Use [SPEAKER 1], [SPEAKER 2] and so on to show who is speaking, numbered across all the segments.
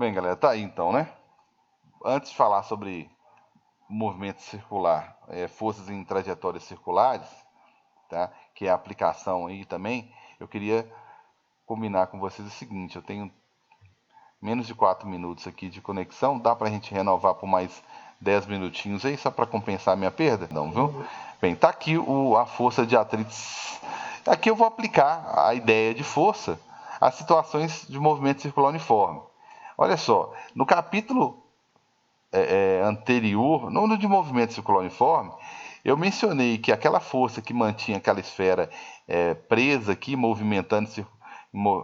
[SPEAKER 1] Bem, galera, tá aí então, né? Antes de falar sobre movimento circular, forças em trajetórias circulares, tá? Que é a aplicação aí também, eu queria combinar com vocês o seguinte: eu tenho menos de 4 minutos aqui de conexão, dá pra gente renovar por mais 10 minutinhos aí, só para compensar a minha perda? Não, viu? Bem, tá aqui a força de atrito. Aqui eu vou aplicar a ideia de força às situações de movimento circular uniforme. Olha só, no capítulo anterior, no de movimento circular uniforme, eu mencionei que aquela força que mantinha aquela esfera presa aqui, movimentando,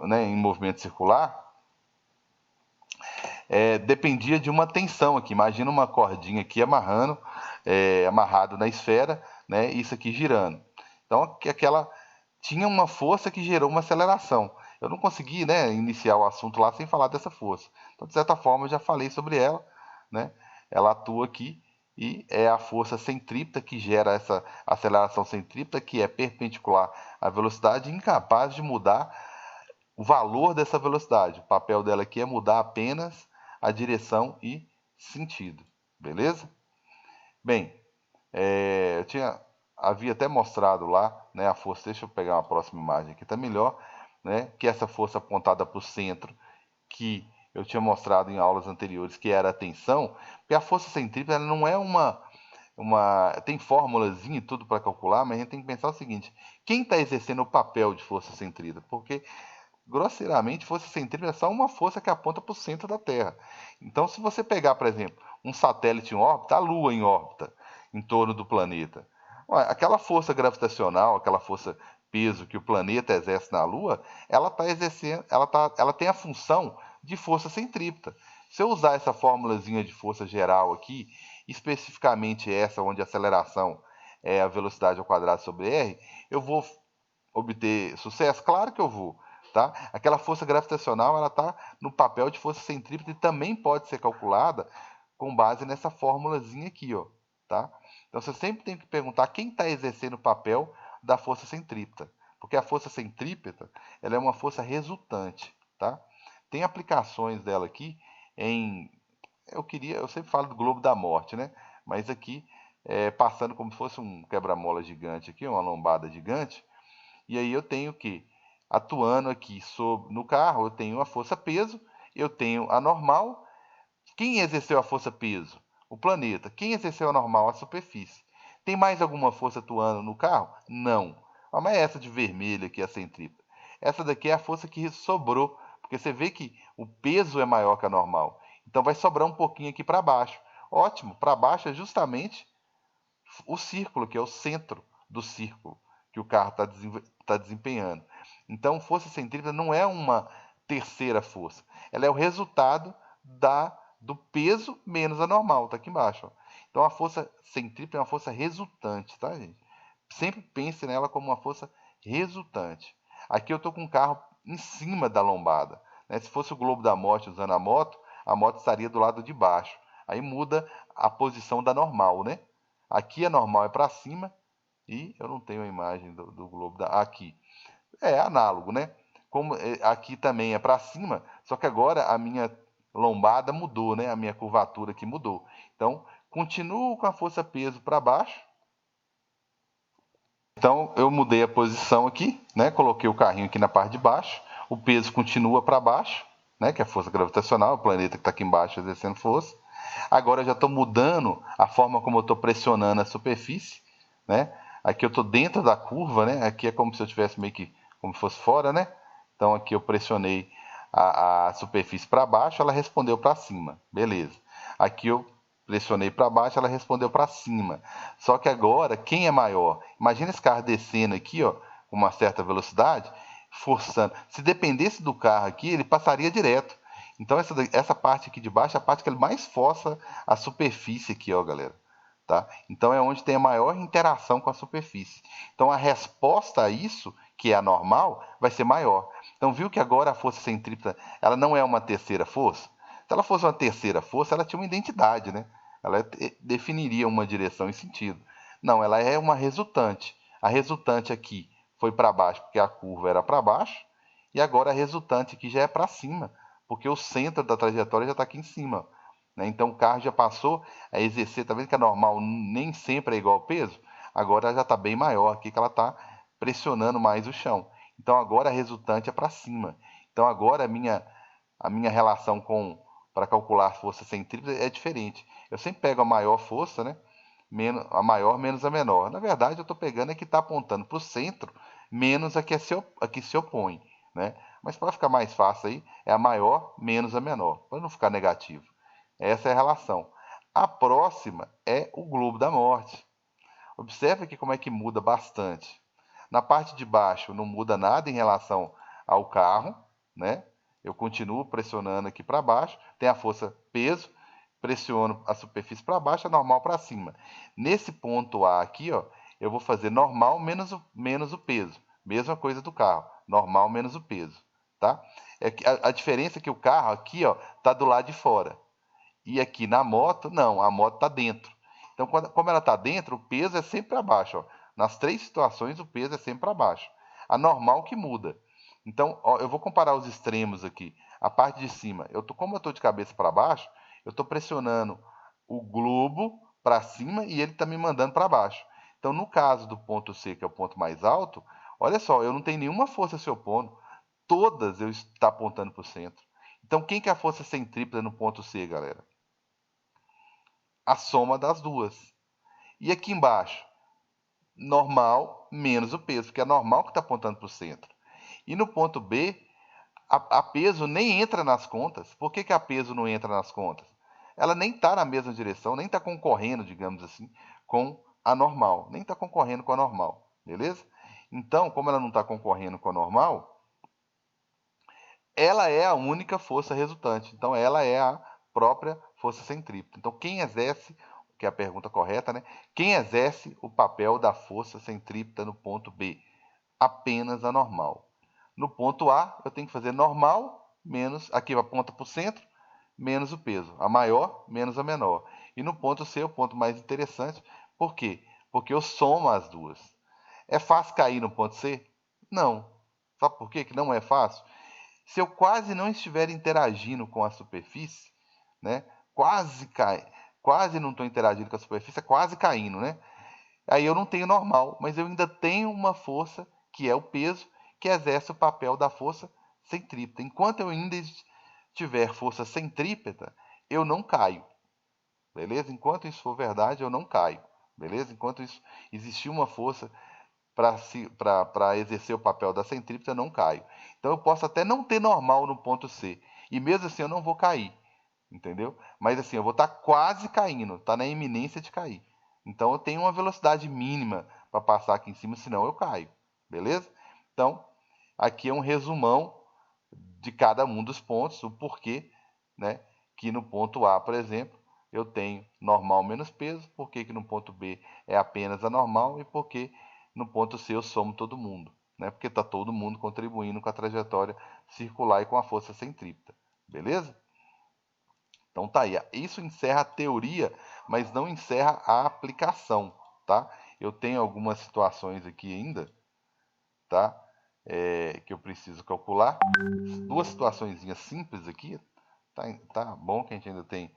[SPEAKER 1] né, em movimento circular, dependia de uma tensão aqui. Imagina uma cordinha aqui amarrado na esfera, né, isso aqui girando. Então, aquela tinha uma força que gerou uma aceleração. Eu não consegui, né, iniciar o assunto lá sem falar dessa força. Então, de certa forma, eu já falei sobre ela, né? Ela atua aqui e é a força centrípeta que gera essa aceleração centrípeta, que é perpendicular à velocidade e incapaz de mudar o valor dessa velocidade. O papel dela aqui é mudar apenas a direção e sentido. Beleza? Bem, havia até mostrado lá, né, a força. Deixa eu pegar uma próxima imagem aqui, tá melhor, né? Que essa força apontada para o centro, que eu tinha mostrado em aulas anteriores, que era a tensão, porque a força centrípeta ela não é tem formulazinha e tudo para calcular, mas a gente tem que pensar o seguinte: quem está exercendo o papel de força centrípeta? Porque grosseiramente, força centrípeta é só uma força que aponta para o centro da Terra. Então, se você pegar, por exemplo, um satélite em órbita, a Lua em órbita, em torno do planeta, aquela força gravitacional, aquela força peso que o planeta exerce na Lua, ela está exercendo, ela tem a função de força centrípeta. Se eu usar essa formulazinha de força geral aqui, especificamente essa onde a aceleração é a velocidade ao quadrado sobre r, eu vou obter sucesso? Claro que eu vou. Tá? Aquela força gravitacional ela está no papel de força centrípeta e também pode ser calculada com base nessa formulazinha aqui, ó, tá? Então você sempre tem que perguntar quem está exercendo o papel da força centrípeta, porque a força centrípeta ela é uma força resultante, tá? Tem aplicações dela aqui em, eu sempre falo do globo da morte, né? Mas aqui passando como se fosse um quebra-mola gigante aqui, uma lombada gigante, e aí eu tenho que, atuando aqui no carro, eu tenho a força-peso, eu tenho a normal. Quem exerceu a força-peso? O planeta. Quem exerceu a normal? A superfície. Tem mais alguma força atuando no carro? Não. Mas é essa de vermelho aqui, a centrípeta. Essa daqui é a força que sobrou, porque você vê que o peso é maior que a normal. Então vai sobrar um pouquinho aqui para baixo. Ótimo, para baixo é justamente o círculo, que é o centro do círculo que o carro está desempenhando. Então, força centrípeta não é uma terceira força, ela é o resultado do peso menos a normal, está aqui embaixo. Ó. Então, a força centrípeta é uma força resultante, tá, gente? Sempre pense nela como uma força resultante. Aqui eu estou com o carro em cima da lombada. Né? Se fosse o globo da morte usando a moto estaria do lado de baixo. Aí muda a posição da normal, né? Aqui a normal é para cima e eu não tenho a imagem do globo aqui. É análogo, né? Como aqui também é para cima, só que agora a minha lombada mudou, né? A minha curvatura aqui mudou. Então, continuo com a força peso para baixo. Então, eu mudei a posição aqui, né? Coloquei o carrinho aqui na parte de baixo. O peso continua para baixo, né? Que é a força gravitacional, o planeta que está aqui embaixo exercendo força. Agora eu já estou mudando a forma como eu estou pressionando a superfície, né? Aqui eu estou dentro da curva, né? Aqui é como se eu estivesse meio que como se fosse fora, né? Então aqui eu pressionei a superfície para baixo, ela respondeu para cima, beleza. Aqui eu pressionei para baixo, ela respondeu para cima. Só que agora, quem é maior? Imagina esse carro descendo aqui, ó, com uma certa velocidade, forçando. Se dependesse do carro aqui, ele passaria direto. Então essa parte aqui de baixo é a parte que ele mais força a superfície aqui, ó, galera. Tá? Então é onde tem a maior interação com a superfície. Então a resposta a isso, que é a normal, vai ser maior. Então viu que agora a força centrípeta ela não é uma terceira força? Se ela fosse uma terceira força, ela tinha uma identidade, né? Ela definiria uma direção e sentido. Não, ela é uma resultante. A resultante aqui foi para baixo porque a curva era para baixo, e agora a resultante aqui já é para cima, porque o centro da trajetória já está aqui em cima, né? Então o carro já passou a exercer, tá vendo que a normal nem sempre é igual ao peso? Agora ela já está bem maior aqui, que ela está pressionando mais o chão. Então agora a resultante é para cima. Então agora a minha relação para calcular a força centrípeta é diferente. Eu sempre pego a maior força, né? A maior menos a menor. Na verdade, eu estou pegando a que está apontando para o centro, menos a que se opõe, né? Mas para ficar mais fácil aí, é a maior menos a menor, para não ficar negativo. Essa é a relação. A próxima é o globo da morte. Observe aqui como é que muda bastante. Na parte de baixo não muda nada em relação ao carro, né? Eu continuo pressionando aqui para baixo, tem a força peso, pressiono a superfície para baixo, a normal para cima. Nesse ponto A aqui, ó, eu vou fazer normal menos o peso. Mesma coisa do carro, normal menos o peso, tá? A diferença é que o carro aqui, ó, tá do lado de fora. E aqui na moto, não, a moto está dentro. Então, como ela está dentro, o peso é sempre para baixo. Ó. Nas três situações, o peso é sempre para baixo. A normal que muda. Então, ó, eu vou comparar os extremos aqui. A parte de cima, como eu estou de cabeça para baixo, eu estou pressionando o globo para cima e ele está me mandando para baixo. Então, no caso do ponto C, que é o ponto mais alto, olha só, eu não tenho nenhuma força se opondo. Todas eu estou apontando para o centro. Então, quem que é a força centrípeta no ponto C, galera? A soma das duas. E aqui embaixo, normal menos o peso, porque é normal que está apontando para o centro. E no ponto B, a peso nem entra nas contas. Por que a peso não entra nas contas? Ela nem está na mesma direção, nem está concorrendo, digamos assim, com a normal. Nem está concorrendo com a normal, beleza? Então, como ela não está concorrendo com a normal, ela é a única força resultante. Então, ela é a própria força centrípeta. Então, quem exerce, que é a pergunta correta, né? Quem exerce o papel da força centrípeta no ponto B? Apenas a normal. No ponto A, eu tenho que fazer normal menos, aqui aponta para o centro, menos o peso. A maior menos a menor. E no ponto C, o ponto mais interessante, por quê? Porque eu somo as duas. É fácil cair no ponto C? Não. Sabe por quê que não é fácil? Se eu quase não estiver interagindo com a superfície, né? Quase não estou interagindo com a superfície, é quase caindo, né? Aí eu não tenho normal, mas eu ainda tenho uma força, que é o peso, que exerce o papel da força centrípeta. Enquanto eu ainda tiver força centrípeta, eu não caio, beleza? Enquanto isso for verdade, eu não caio, beleza? Enquanto isso existir uma força para exercer o papel da centrípeta, eu não caio. Então eu posso até não ter normal no ponto C, e mesmo assim eu não vou cair, entendeu? Mas assim, eu vou estar quase caindo, está na iminência de cair. Então eu tenho uma velocidade mínima para passar aqui em cima, senão eu caio, beleza? Então, aqui é um resumão de cada um dos pontos, o porquê, né? Que no ponto A, por exemplo, eu tenho normal menos peso, porque que no ponto B é apenas a normal e porque no ponto C eu somo todo mundo, né? Porque está todo mundo contribuindo com a trajetória circular e com a força centrípeta, beleza? Então tá aí, isso encerra a teoria, mas não encerra a aplicação, tá? Eu tenho algumas situações aqui ainda, tá? Que eu preciso calcular. Duas situações simples aqui, tá bom que a gente ainda tem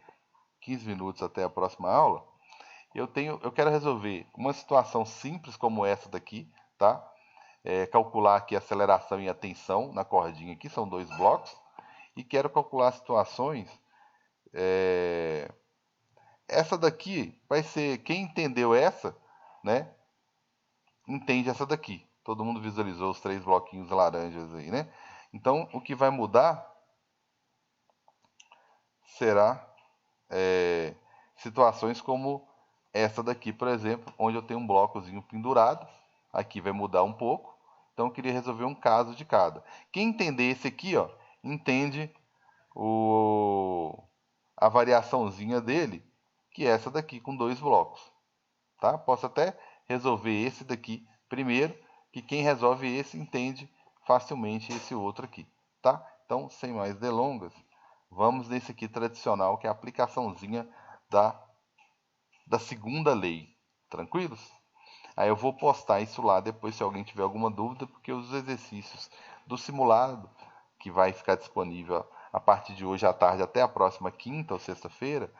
[SPEAKER 1] 15 minutos até a próxima aula. Eu quero resolver uma situação simples como essa daqui, tá? Calcular aqui a aceleração e a tensão na cordinha aqui, são dois blocos. E quero calcular situações. Essa daqui vai ser, quem entendeu essa, né? Entende essa daqui. Todo mundo visualizou os três bloquinhos laranjas aí, né? Então, o que vai mudar será situações como essa daqui, por exemplo, onde eu tenho um blocozinho pendurado. Aqui vai mudar um pouco. Então, eu queria resolver um caso de cada. Quem entender esse aqui, ó, entende a variaçãozinha dele, que é essa daqui com dois blocos. Tá? Posso até resolver esse daqui primeiro, que quem resolve esse entende facilmente esse outro aqui, tá? Então, sem mais delongas, vamos nesse aqui tradicional, que é a aplicaçãozinha da segunda lei, tranquilos? Aí eu vou postar isso lá depois se alguém tiver alguma dúvida, porque os exercícios do simulado, que vai ficar disponível a partir de hoje à tarde até a próxima quinta ou sexta-feira,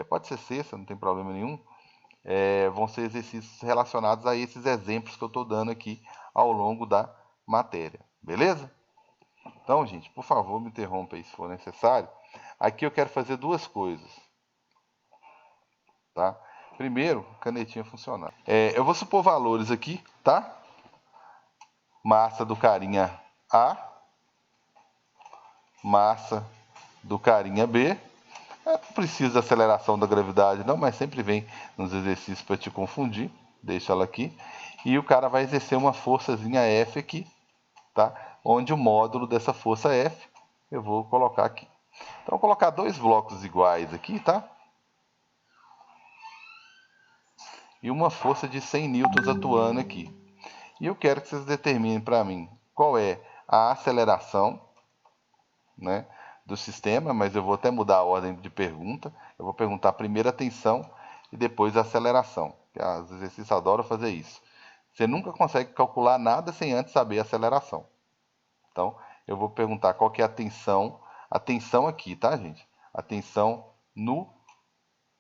[SPEAKER 1] pode ser sexta, não tem problema nenhum, vão ser exercícios relacionados a esses exemplos que eu estou dando aqui ao longo da matéria, beleza? Então, gente, por favor, me interrompa aí se for necessário. Aqui eu quero fazer duas coisas, tá? Primeiro, canetinha funcionando. Eu vou supor valores aqui, tá? Massa do carinha A, massa do carinha B. Não precisa de aceleração da gravidade não, mas sempre vem nos exercícios para te confundir. Deixa ela aqui. E o cara vai exercer uma forçazinha F aqui, tá? Onde o módulo dessa força F eu vou colocar aqui. Então, vou colocar dois blocos iguais aqui, tá? E uma força de 100 newtons atuando aqui. E eu quero que vocês determinem para mim qual é a aceleração, né, do sistema, mas eu vou até mudar a ordem de pergunta. Eu vou perguntar primeiro a tensão e depois a aceleração. Os exercícios adoram fazer isso. Você nunca consegue calcular nada sem antes saber a aceleração. Então, eu vou perguntar qual que é a tensão aqui, tá, gente? A tensão no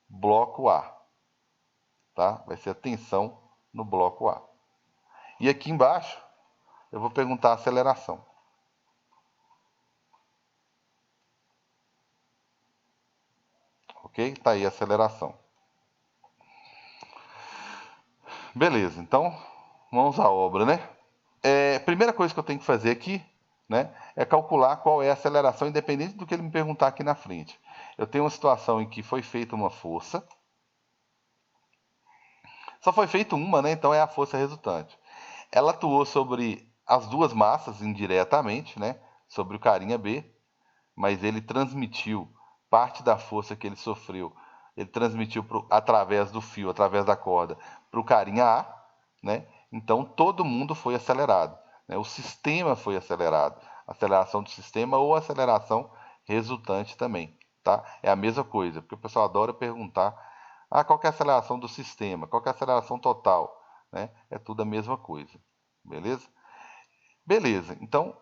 [SPEAKER 1] bloco A, tá? Vai ser a tensão no bloco A. E aqui embaixo, eu vou perguntar a aceleração. Ok? Tá aí a aceleração. Beleza, então vamos à obra, né? Primeira coisa que eu tenho que fazer aqui, né, é calcular qual é a aceleração, independente do que ele me perguntar aqui na frente. Eu tenho uma situação em que foi feita uma força. Só foi feita uma, né? Então é a força resultante. Ela atuou sobre as duas massas indiretamente, né? Sobre o carinha B, mas ele transmitiu parte da força que ele sofreu. Ele transmitiu através do fio, através da corda, para o carinha A, né? Então todo mundo foi acelerado, né? O sistema foi acelerado, aceleração do sistema ou aceleração resultante também, tá? É a mesma coisa, porque o pessoal adora perguntar, qual que é a aceleração do sistema, qual que é a aceleração total, né? É tudo a mesma coisa, beleza? Beleza, então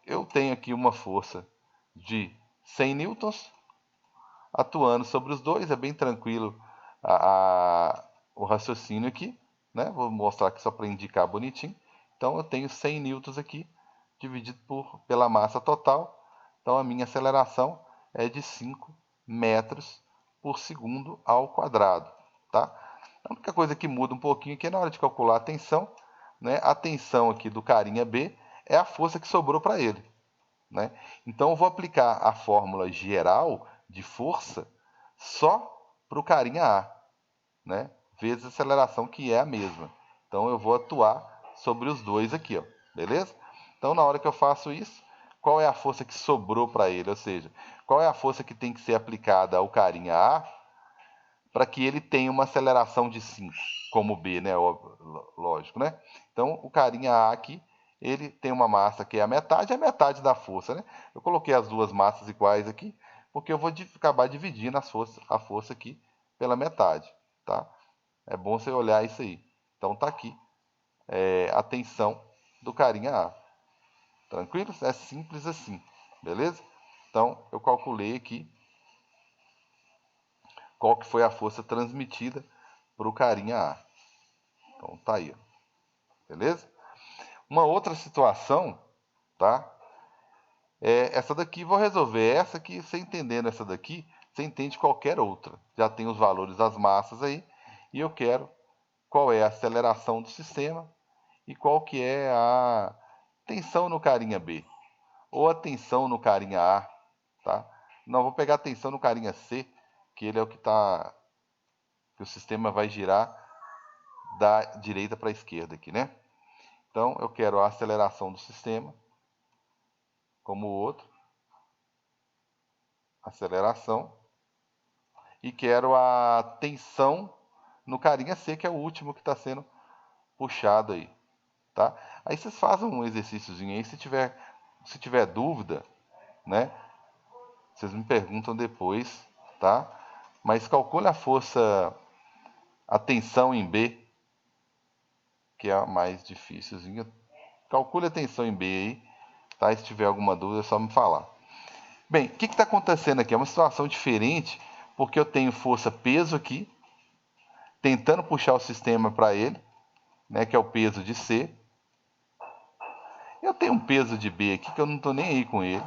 [SPEAKER 1] eu tenho aqui uma força de 100 newtons atuando sobre os dois, é bem tranquilo o raciocínio aqui, né? Vou mostrar aqui só para indicar bonitinho. Então eu tenho 100 newtons aqui, dividido pela massa total. Então a minha aceleração é de 5 metros por segundo ao quadrado, tá? A única coisa que muda um pouquinho aqui é na hora de calcular a tensão, né? A tensão aqui do carinha B é a força que sobrou para ele, né? Então eu vou aplicar a fórmula geral de força só para o carinha A, né? Vezes a aceleração, que é a mesma. Então eu vou atuar sobre os dois aqui, ó, beleza? Então na hora que eu faço isso, qual é a força que sobrou para ele? Ou seja, qual é a força que tem que ser aplicada ao carinha A para que ele tenha uma aceleração de 5, como B, né? Lógico, né? Então o carinha A aqui, ele tem uma massa que é a metade da força, né? Eu coloquei as duas massas iguais aqui, porque eu vou acabar dividindo a força aqui pela metade, tá? É bom você olhar isso aí. Então tá aqui a tensão do carinha A. Tranquilo? É simples assim, beleza? Então eu calculei aqui qual que foi a força transmitida para o carinha A. Então tá aí, ó. Beleza? Uma outra situação, tá? Essa daqui, vou resolver essa aqui, você entendendo essa daqui, você entende qualquer outra. Já tem os valores das massas aí, e eu quero qual é a aceleração do sistema e qual que é a tensão no carinha B, ou a tensão no carinha A, tá? Não, vou pegar a tensão no carinha C, que ele é o que que o sistema vai girar da direita para a esquerda aqui, né? Então, eu quero a aceleração do sistema, como o outro, aceleração, e quero a tensão no carinha C, que é o último que está sendo puxado aí, tá? Aí vocês fazem um exercíciozinho aí, se tiver dúvida, né? Vocês me perguntam depois, tá? Mas calcule a força, a tensão em B, que é a mais dificilzinha. Calcule a tensão em B aí, tá? Se tiver alguma dúvida é só me falar. Bem, o que está acontecendo aqui? É uma situação diferente, porque eu tenho força-peso aqui, tentando puxar o sistema para ele, né, que é o peso de C. Eu tenho um peso de B aqui que eu não estou nem aí com ele,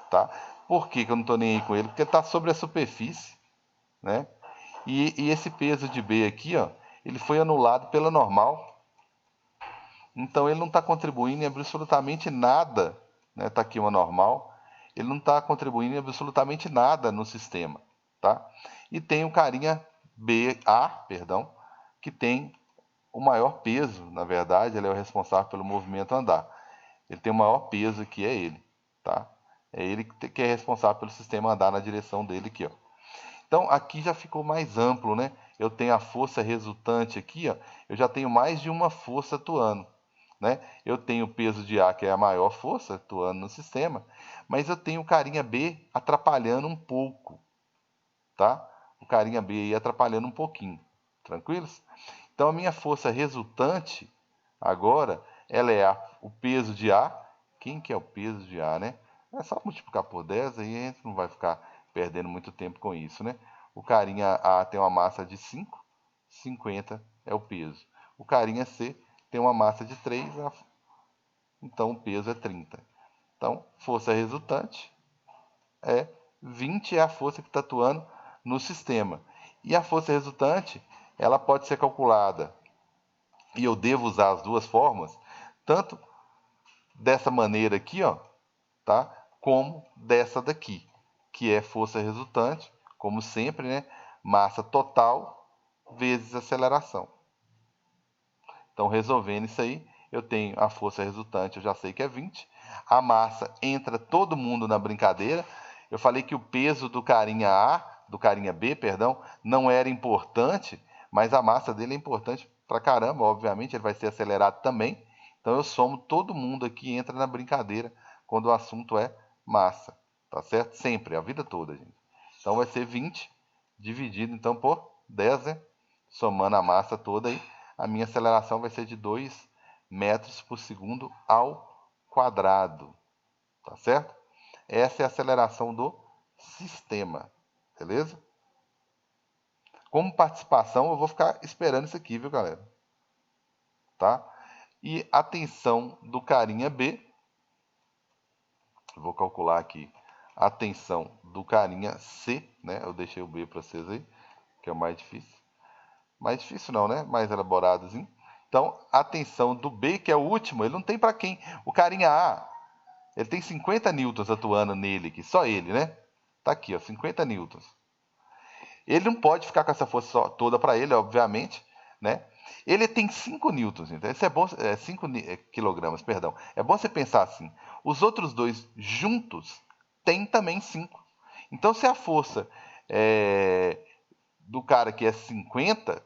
[SPEAKER 1] tá? Por que eu não estou nem aí com ele? Porque está sobre a superfície, né? E esse peso de B aqui, ó, ele foi anulado pela normal. Então ele não está contribuindo em absolutamente nada, né? Tá aqui uma normal. Ele não está contribuindo em absolutamente nada no sistema, tá? E tem o carinha perdão, que tem o maior peso, na verdade, ele é o responsável pelo movimento andar. Ele tem o maior peso que é ele, tá? É ele que é responsável pelo sistema andar na direção dele aqui, ó. Então aqui já ficou mais amplo, né? Eu tenho a força resultante aqui, ó. Eu já tenho mais de uma força atuando, né? Eu tenho o peso de A, que é a maior força atuando no sistema, mas eu tenho o carinha B atrapalhando um pouco, tá? O carinha B aí atrapalhando um pouquinho, tranquilos? Então a minha força resultante agora, ela é o peso de A. Quem que é o peso de A, né? É só multiplicar por 10, aí a gente não vai ficar perdendo muito tempo com isso, né? O carinha A tem uma massa de 5, 50 é o peso. O carinha C tem uma massa de 3, então o peso é 30. Então, força resultante é 20, é a força que está atuando no sistema. E a força resultante, ela pode ser calculada, e eu devo usar as duas formas, tanto dessa maneira aqui, ó, tá? Como dessa daqui, que é força resultante, como sempre, né? Massa total vezes aceleração. Então, resolvendo isso aí, eu tenho a força resultante, eu já sei que é 20. A massa entra todo mundo na brincadeira. Eu falei que o peso do carinha A, do carinha B, perdão, não era importante, mas a massa dele é importante pra caramba, obviamente, ele vai ser acelerado também. Então eu somo todo mundo aqui, entra na brincadeira quando o assunto é massa, tá certo? Sempre, a vida toda, gente. Então vai ser 20 dividido então por 10, né? Somando a massa toda aí, a minha aceleração vai ser de 2 metros por segundo ao quadrado, tá certo? Essa é a aceleração do sistema, beleza? Como participação, eu vou ficar esperando isso aqui, viu, galera? Tá? E a tensão do carinha B, vou calcular aqui a tensão do carinha C, né? Eu deixei o B para vocês aí, que é o mais difícil. Mais difícil não, né? Mais elaboradozinho. Então, a tensão do B, que é o último, ele não tem para quem. O carinha A, ele tem 50 newtons atuando nele aqui, só ele, né? Tá aqui, ó, 50 newtons. Ele não pode ficar com essa força toda para ele, obviamente, né? Ele tem 5 newtons, então isso é bom, 5 quilogramas, perdão. É bom você pensar assim. Os outros dois juntos têm também 5. Então, se a força do cara que é 50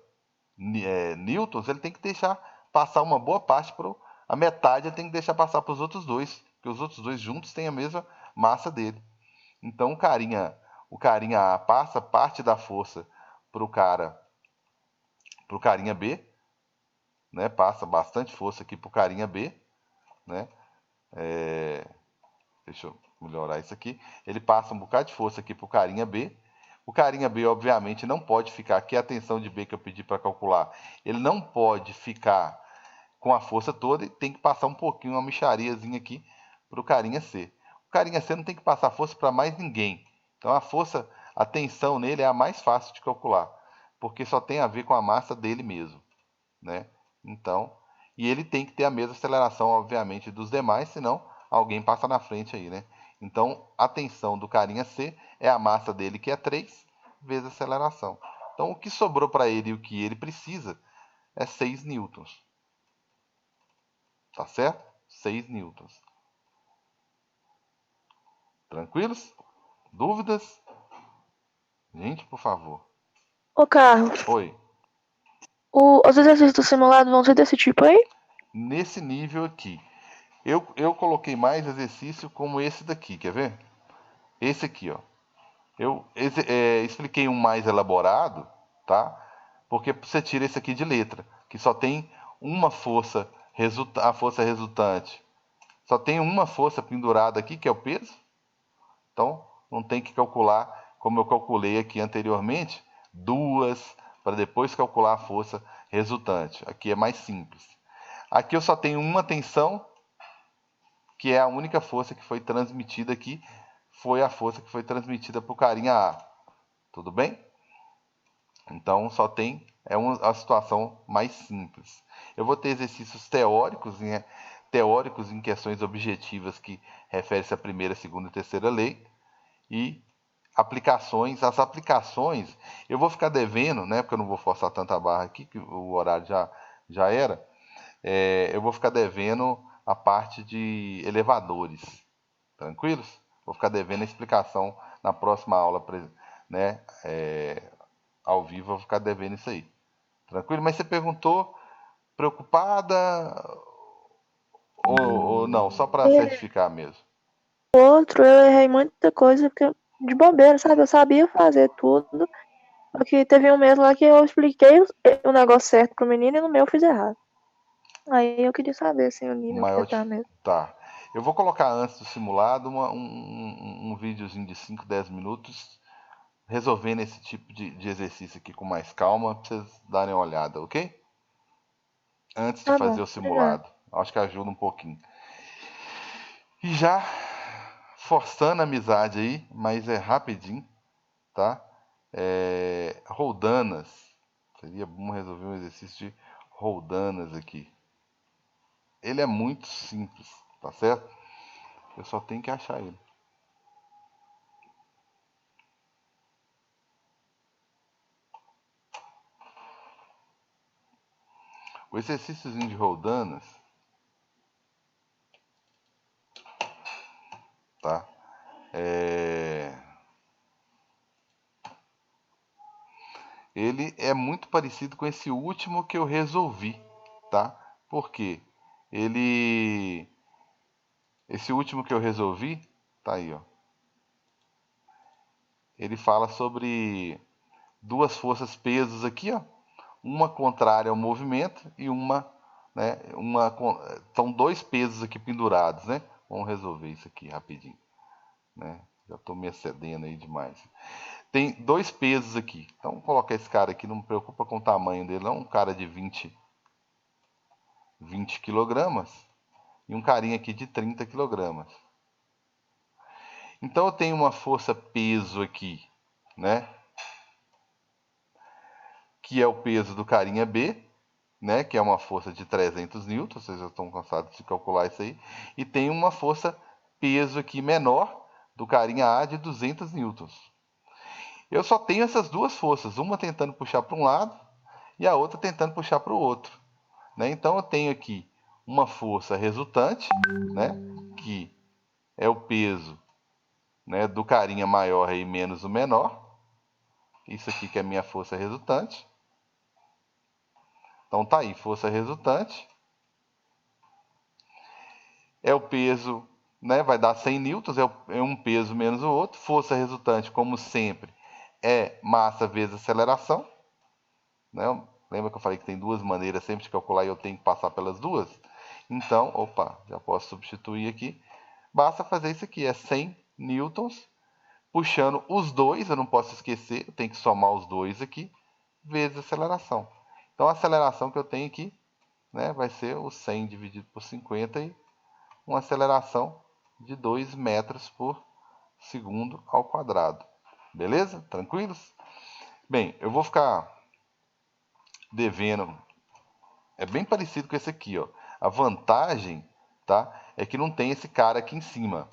[SPEAKER 1] newtons, ele tem que deixar passar uma boa parte para a metade, ele tem que deixar passar para os outros dois, porque os outros dois juntos têm a mesma massa dele. Então o carinha A passa parte da força pro carinha B, né? Passa bastante força aqui pro carinha B, né? Deixa eu melhorar isso aqui. Ele passa um bocado de força aqui pro carinha B. O carinha B, obviamente, não pode ficar, aqui é a tensão de B que eu pedi para calcular, ele não pode ficar com a força toda e tem que passar um pouquinho, uma mixariazinha aqui para o carinha C. O carinha C não tem que passar força para mais ninguém. Então a força, a tensão nele é a mais fácil de calcular, porque só tem a ver com a massa dele mesmo, né? Então, e ele tem que ter a mesma aceleração, obviamente, dos demais, senão alguém passa na frente aí, né? Então, a tensão do carinha C é a massa dele, que é 3, vezes a aceleração. Então, o que sobrou para ele e o que ele precisa é 6 newtons. Tá certo? 6 newtons. Tranquilos? Dúvidas? Gente, por favor.
[SPEAKER 2] Ô, Carlos,
[SPEAKER 1] Oi.
[SPEAKER 2] os exercícios do simulado vão ser desse tipo aí?
[SPEAKER 1] Nesse nível aqui. Eu coloquei mais exercício como esse daqui, quer ver? Esse aqui, ó. Eu expliquei um mais elaborado, tá? Porque você tira esse aqui de letra, que só tem uma força, a força resultante. Só tem uma força pendurada aqui, que é o peso. Então, não tem que calcular, como eu calculei aqui anteriormente, duas, para depois calcular a força resultante. Aqui é mais simples. Aqui eu só tenho uma tensão, que é a única força que foi transmitida aqui, foi a força que foi transmitida para o carinha A. Tudo bem? Então só tem uma situação mais simples. Eu vou ter exercícios teóricos em questões objetivas que referem-se à primeira, segunda e terceira lei, e aplicações. As aplicações eu vou ficar devendo, né? Porque eu não vou forçar tanta barra aqui, que o horário já era. Eu vou ficar devendo a parte de elevadores. Tranquilos? Vou ficar devendo a explicação na próxima aula, né? Ao vivo, eu vou ficar devendo isso aí. Tranquilo? Mas você perguntou preocupada ou não? Só para certificar mesmo.
[SPEAKER 2] Outro, eu errei muita coisa porque de bobeira, sabe? Eu sabia fazer tudo. Porque teve um mês lá que eu expliquei o negócio certo pro menino e no meu eu fiz errado. Aí eu queria saber, assim, o nível que
[SPEAKER 1] Maior.
[SPEAKER 2] tá mesmo.
[SPEAKER 1] Tá. Eu vou colocar antes do simulado um videozinho de 5, 10 minutos resolvendo esse tipo de exercício aqui com mais calma, para vocês darem uma olhada, ok? Antes de
[SPEAKER 2] Tá
[SPEAKER 1] fazer
[SPEAKER 2] bom,
[SPEAKER 1] o
[SPEAKER 2] obrigada.
[SPEAKER 1] simulado. Acho que ajuda um pouquinho. E já forçando a amizade aí, mas é rapidinho, tá? Roldanas. Seria bom resolver um exercício de roldanas aqui. Ele é muito simples, tá certo? Eu só tenho que achar ele. O exercíciozinho de roldanas, tá? Ele é muito parecido com esse último que eu resolvi, tá? Por quê? Esse último que eu resolvi, tá aí, ó. Ele fala sobre duas forças pesos aqui, ó. Uma contrária ao movimento e uma, né? São dois pesos aqui pendurados, né? Vamos resolver isso aqui rapidinho, né? Já estou me excedendo aí demais. Tem dois pesos aqui. Então, vou colocar esse cara aqui, não me preocupa com o tamanho dele, não. Um cara de 20 quilogramas e um carinha aqui de 30 quilogramas. Então, eu tenho uma força peso aqui, né? Que é o peso do carinha B, né? Que é uma força de 300 newtons, vocês já estão cansados de calcular isso aí. E tem uma força peso aqui menor do carinha A de 200 newtons. Eu só tenho essas duas forças, uma tentando puxar para um lado e a outra tentando puxar para o outro, né? Então eu tenho aqui uma força resultante, né? Que é o peso, né, do carinha maior aí menos o menor. Isso aqui que é a minha força resultante. Então tá aí, força resultante. É o peso, né? Vai dar 100 newtons, é um peso menos o outro. Força resultante, como sempre, é massa vezes aceleração, né? Lembra que eu falei que tem duas maneiras sempre de calcular e eu tenho que passar pelas duas? Então, opa, já posso substituir aqui. Basta fazer isso aqui, é 100 newtons, puxando os dois, eu não posso esquecer, eu tenho que somar os dois aqui, vezes a aceleração. Então, a aceleração que eu tenho aqui, né, vai ser o 100 dividido por 50 e uma aceleração de 2 metros por segundo ao quadrado. Beleza? Tranquilos? Bem, eu vou ficar devendo. É bem parecido com esse aqui, ó. A vantagem, tá, é que não tem esse cara aqui em cima,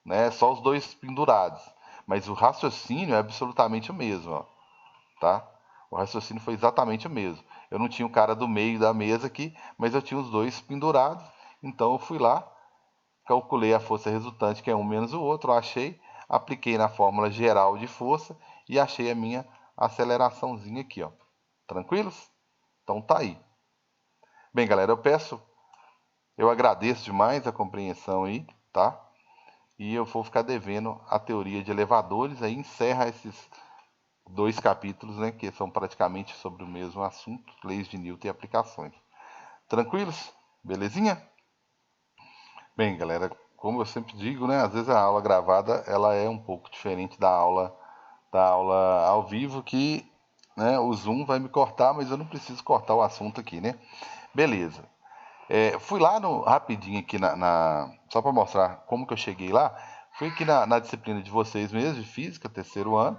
[SPEAKER 1] né? Só os dois pendurados. Mas o raciocínio é absolutamente o mesmo, ó, tá? O raciocínio foi exatamente o mesmo. Eu não tinha o cara do meio da mesa aqui, mas eu tinha os dois pendurados. Então eu fui lá, calculei a força resultante, que é um menos o outro, achei, apliquei na fórmula geral de força e achei a minha aceleraçãozinha aqui, ó. Tranquilos? Então tá aí. Bem, galera, eu agradeço demais a compreensão aí, tá? E eu vou ficar devendo a teoria de elevadores, aí encerra esses dois capítulos, né, que são praticamente sobre o mesmo assunto, leis de Newton e aplicações. Tranquilos? Belezinha? Bem, galera, como eu sempre digo, né, às vezes a aula gravada ela é um pouco diferente da aula ao vivo, que, né, o Zoom vai me cortar, mas eu não preciso cortar o assunto aqui, né? Beleza. Fui lá rapidinho aqui só para mostrar como que eu cheguei lá. Fui aqui na disciplina de vocês mesmo, de física, terceiro ano.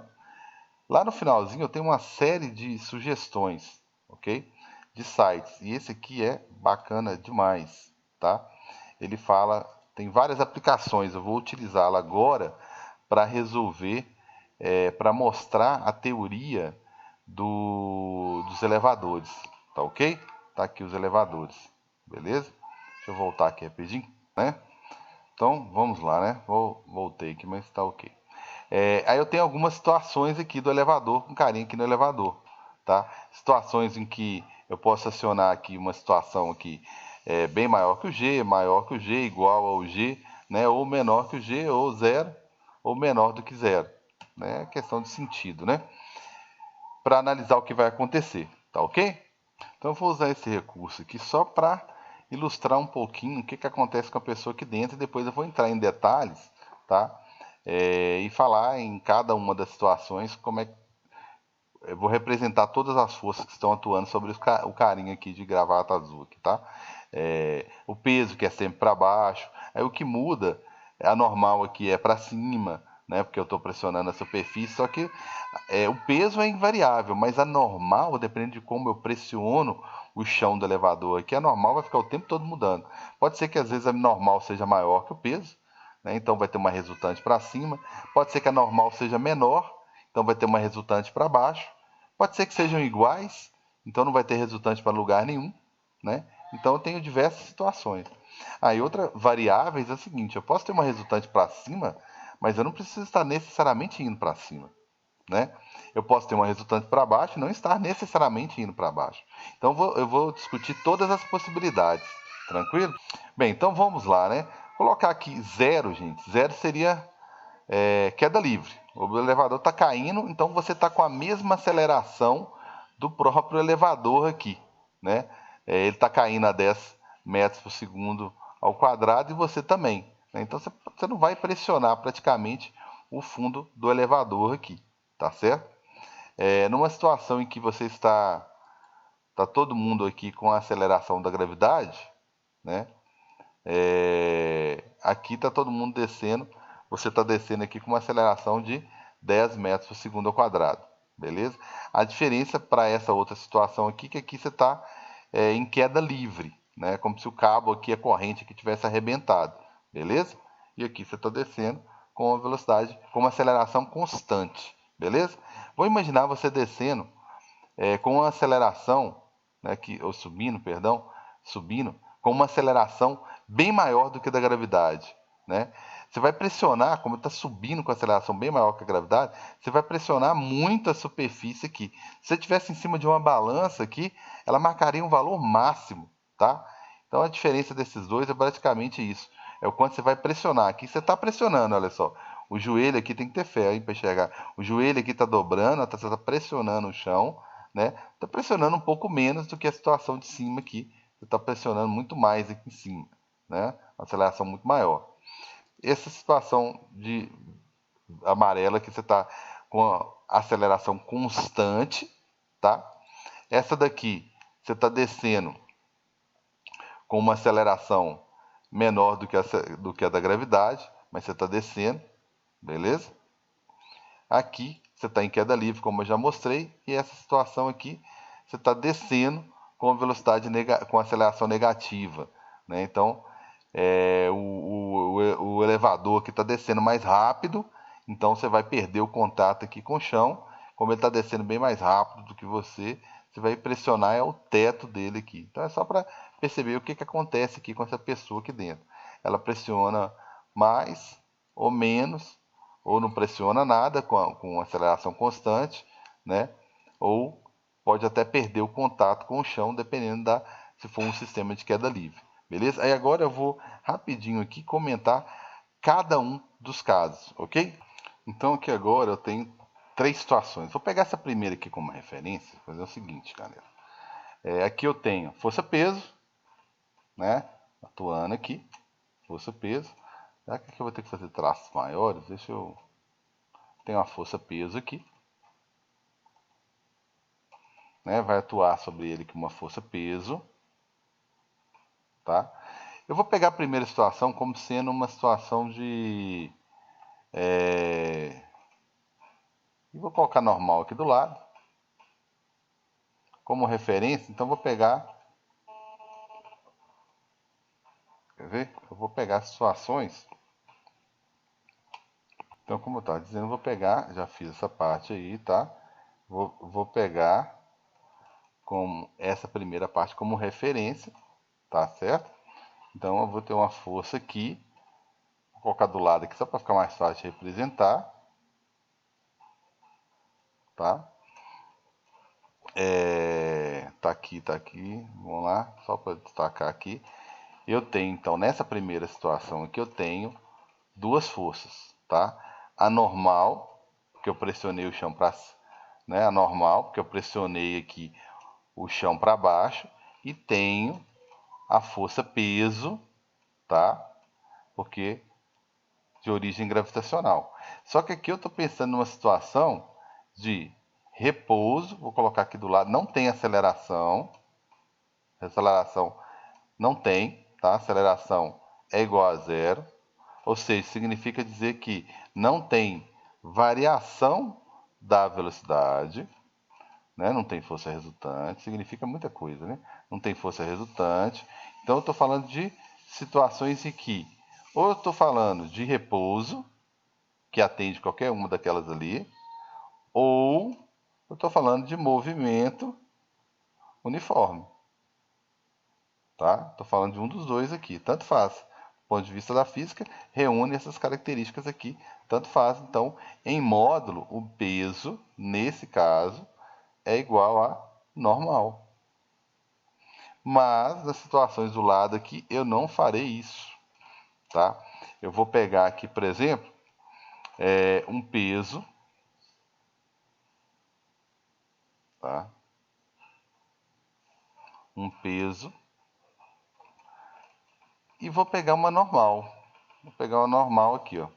[SPEAKER 1] Lá no finalzinho eu tenho uma série de sugestões, ok? De sites. E esse aqui é bacana demais, tá? Ele fala, tem várias aplicações. Eu vou utilizá-la agora para resolver, para mostrar a teoria dos elevadores, tá ok? Tá aqui os elevadores, beleza? Deixa eu voltar aqui rapidinho, né? Então, vamos lá, né? Voltei aqui, mas tá ok. Aí eu tenho algumas situações aqui do elevador, com carinho aqui no elevador, tá? Situações em que eu posso acionar aqui uma situação aqui bem maior que o G, maior que o G, igual ao G, né? Ou menor que o G, ou zero, ou menor do que zero, né? É questão de sentido, né? Para analisar o que vai acontecer, tá ok? Então eu vou usar esse recurso aqui só para ilustrar um pouquinho o que, que acontece com a pessoa aqui dentro, e depois eu vou entrar em detalhes, tá? E falar em cada uma das situações como é que eu vou representar todas as forças que estão atuando sobre o carinha aqui de gravata azul aqui, tá? O peso que é sempre para baixo, aí o que muda, a normal aqui é para cima, né? Porque eu estou pressionando a superfície, só que o peso é invariável, mas a normal, dependendo de como eu pressiono o chão do elevador aqui, a normal vai ficar o tempo todo mudando. Pode ser que às vezes a normal seja maior que o peso, né? Então vai ter uma resultante para cima. Pode ser que a normal seja menor, então vai ter uma resultante para baixo. Pode ser que sejam iguais, então não vai ter resultante para lugar nenhum, né? Então eu tenho diversas situações. Aí outra variável é a seguinte: eu posso ter uma resultante para cima, mas eu não preciso estar necessariamente indo para cima, né? Eu posso ter uma resultante para baixo e não estar necessariamente indo para baixo. Então eu vou discutir todas as possibilidades, tranquilo? Bem, então vamos lá, né? Colocar aqui zero, gente. Zero seria queda livre. O elevador está caindo, então você está com a mesma aceleração do próprio elevador aqui, né? Ele está caindo a 10 metros por segundo ao quadrado e você também, né? Então você não vai pressionar praticamente o fundo do elevador aqui, tá certo? Numa situação em que você está todo mundo aqui com a aceleração da gravidade, né? Aqui está todo mundo descendo, você está descendo aqui com uma aceleração de 10 metros por segundo ao quadrado, beleza? A diferença para essa outra situação aqui, que aqui você está em queda livre, né? Como se o cabo aqui, a corrente aqui tivesse arrebentado, beleza? E aqui você está descendo com uma velocidade, com uma aceleração constante, beleza? Vou imaginar você descendo com uma aceleração, né, ou subindo, perdão, subindo, com uma aceleração bem maior do que a da gravidade, né? Você vai pressionar, como está subindo com aceleração bem maior que a gravidade, você vai pressionar muito a superfície aqui. Se você estivesse em cima de uma balança aqui, ela marcaria um valor máximo, tá? Então a diferença desses dois é praticamente isso. É o quanto você vai pressionar. Aqui você está pressionando, olha só. O joelho aqui tem que ter fé para enxergar. O joelho aqui está dobrando, você está pressionando o chão, né? Está pressionando um pouco menos do que a situação de cima aqui. Você está pressionando muito mais aqui em cima, né? Uma aceleração muito maior. Essa situação de amarela que você está com a aceleração constante, tá? Essa daqui você está descendo com uma aceleração menor do que a da gravidade, mas você está descendo, beleza? Aqui você está em queda livre, como eu já mostrei, e essa situação aqui você está descendo com velocidade com aceleração negativa, né? Então o elevador aqui está descendo mais rápido, então você vai perder o contato aqui com o chão. Como ele está descendo bem mais rápido do que você vai pressionar o teto dele aqui. Então é só para perceber o que acontece aqui com essa pessoa aqui dentro. Ela pressiona mais ou menos, ou não pressiona nada com aceleração constante, né? Ou pode até perder o contato com o chão, dependendo se for um sistema de queda livre. Beleza? Aí agora eu vou rapidinho aqui comentar cada um dos casos, ok? Então aqui agora eu tenho 3 situações. Vou pegar essa primeira aqui como referência, fazer o seguinte, galera. Aqui eu tenho força-peso, né? Atuando aqui, força-peso. Já que aqui eu vou ter que fazer traços maiores, deixa eu... Tem uma força peso aqui, né? Vai atuar sobre ele com uma força peso, tá? Eu vou pegar a primeira situação como sendo uma situação de... E vou colocar normal aqui do lado, como referência. Então vou pegar... Quer ver? Eu vou pegar situações... Então, como eu estava dizendo, eu vou pegar... Já fiz essa parte aí, tá? Vou pegar como essa primeira parte como referência, tá certo? Então eu vou ter uma força aqui, vou colocar do lado aqui só para ficar mais fácil de representar, tá? Tá aqui, vamos lá, só para destacar aqui. Eu tenho então nessa primeira situação aqui eu tenho duas forças, tá? A normal, que eu pressionei o chão para, né? A normal, que eu pressionei aqui o chão para baixo, e tenho a força peso, tá? Porque de origem gravitacional. Só que aqui eu estou pensando numa situação de repouso, vou colocar aqui do lado, não tem aceleração não tem, tá? Aceleração é igual a zero, ou seja, significa dizer que não tem variação da velocidade, né? Não tem força resultante, significa muita coisa, né? Não tem força resultante. Então eu estou falando de situações em que ou eu estou falando de repouso, que atende qualquer uma daquelas ali, ou eu estou falando de movimento uniforme, tá? Estou falando de um dos dois aqui, tanto faz. Do ponto de vista da física, reúne essas características aqui, tanto faz. Então, em módulo, o peso, nesse caso, é igual a normal. Mas, nas situações do lado aqui, eu não farei isso, tá? Eu vou pegar aqui, por exemplo, um peso, tá? Um peso. E vou pegar uma normal. Vou pegar uma normal aqui, ó.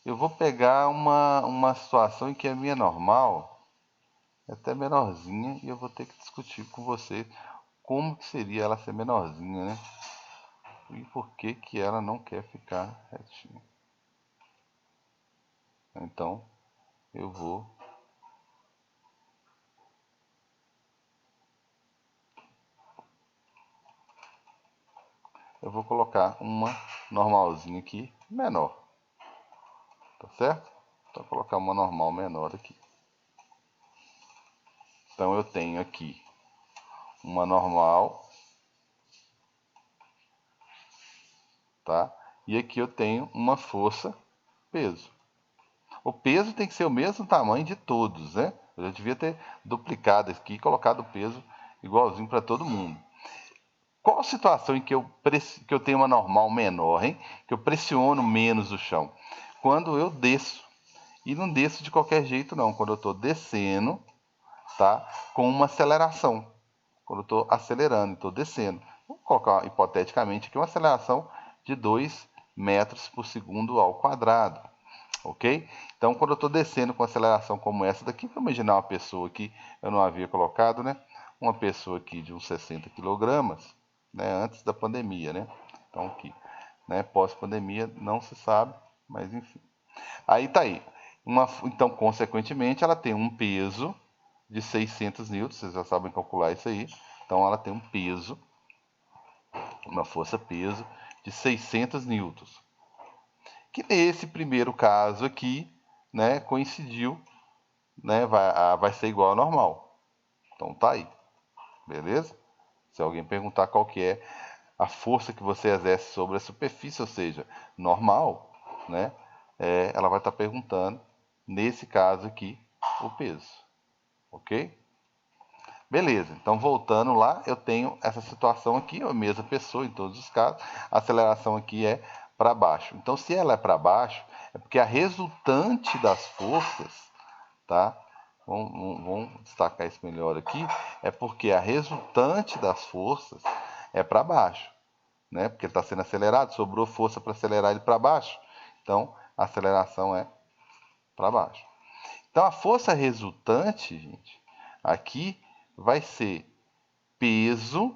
[SPEAKER 1] Eu vou pegar uma situação em que a minha normal é até menorzinha e eu vou ter que discutir com você como que seria ela ser menorzinha, né? E por que que ela não quer ficar retinha. Então, eu vou colocar uma normalzinha aqui menor, tá certo? Então, vou colocar uma normal menor aqui. Então, eu tenho aqui uma normal, tá? E aqui eu tenho uma força peso. O peso tem que ser o mesmo tamanho de todos, né? Eu já devia ter duplicado aqui e colocado o peso igualzinho para todo mundo. Qual a situação em que eu tenho uma normal menor, hein? Que eu pressiono menos o chão? Quando eu desço. E não desço de qualquer jeito, não. Quando eu estou descendo, tá? Com uma aceleração. Quando eu estou acelerando, estou descendo. Vou colocar hipoteticamente aqui uma aceleração de 2 metros por segundo ao quadrado. Ok? Então, quando eu estou descendo com aceleração como essa daqui, vou imaginar uma pessoa aqui, eu não havia colocado, né? Uma pessoa aqui de uns 60 quilogramas, né? Antes da pandemia, né? Então, aqui, né? Pós-pandemia, não se sabe, mas enfim. Aí tá aí. Então, consequentemente, ela tem um peso de 600 newtons, vocês já sabem calcular isso aí. Então, ela tem um peso, uma força-peso de 600 newtons. Que nesse primeiro caso aqui, né, coincidiu, né, vai ser igual ao normal. Então tá aí, beleza? Se alguém perguntar qual que é a força que você exerce sobre a superfície, ou seja, normal, né, ela vai estar perguntando, nesse caso aqui, o peso, ok? Beleza, então voltando lá, eu tenho essa situação aqui, a mesma pessoa em todos os casos, a aceleração aqui é para baixo. Então, se ela é para baixo, é porque a resultante das forças, tá? Vamos destacar isso melhor aqui, é porque a resultante das forças é para baixo, né? Porque ele está sendo acelerado, sobrou força para acelerar ele para baixo. Então, a aceleração é para baixo. Então, a força resultante, gente, aqui vai ser peso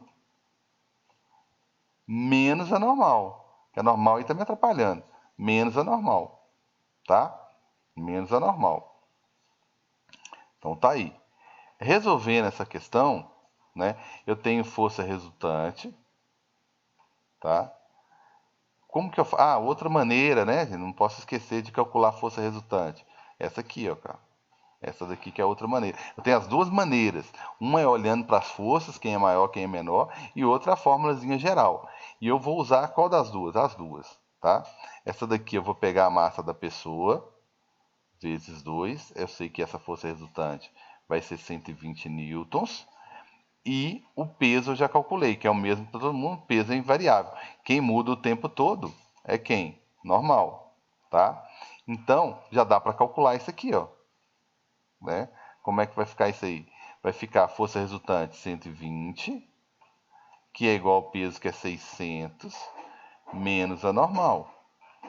[SPEAKER 1] menos a normal. Que a normal aí está me atrapalhando. Menos a normal, tá? Menos a normal. Então, tá aí. Resolvendo essa questão, né? Eu tenho força resultante, tá? Como que eu faço? Ah, outra maneira, né? Não posso esquecer de calcular a força resultante. Essa aqui, ó, cara. Essa daqui que é outra maneira. Eu tenho as duas maneiras. Uma é olhando para as forças, quem é maior, quem é menor, e outra a fórmulazinha geral. E eu vou usar qual das duas? As duas, tá? Essa daqui eu vou pegar a massa da pessoa, vezes 2. Eu sei que essa força resultante vai ser 120 newtons. E o peso eu já calculei, que é o mesmo para todo mundo, peso é invariável. Quem muda o tempo todo é quem? Normal, tá? Então, já dá para calcular isso aqui, ó. Né? Como é que vai ficar isso aí? Vai ficar a força resultante 120, que é igual ao peso, que é 600, menos a normal.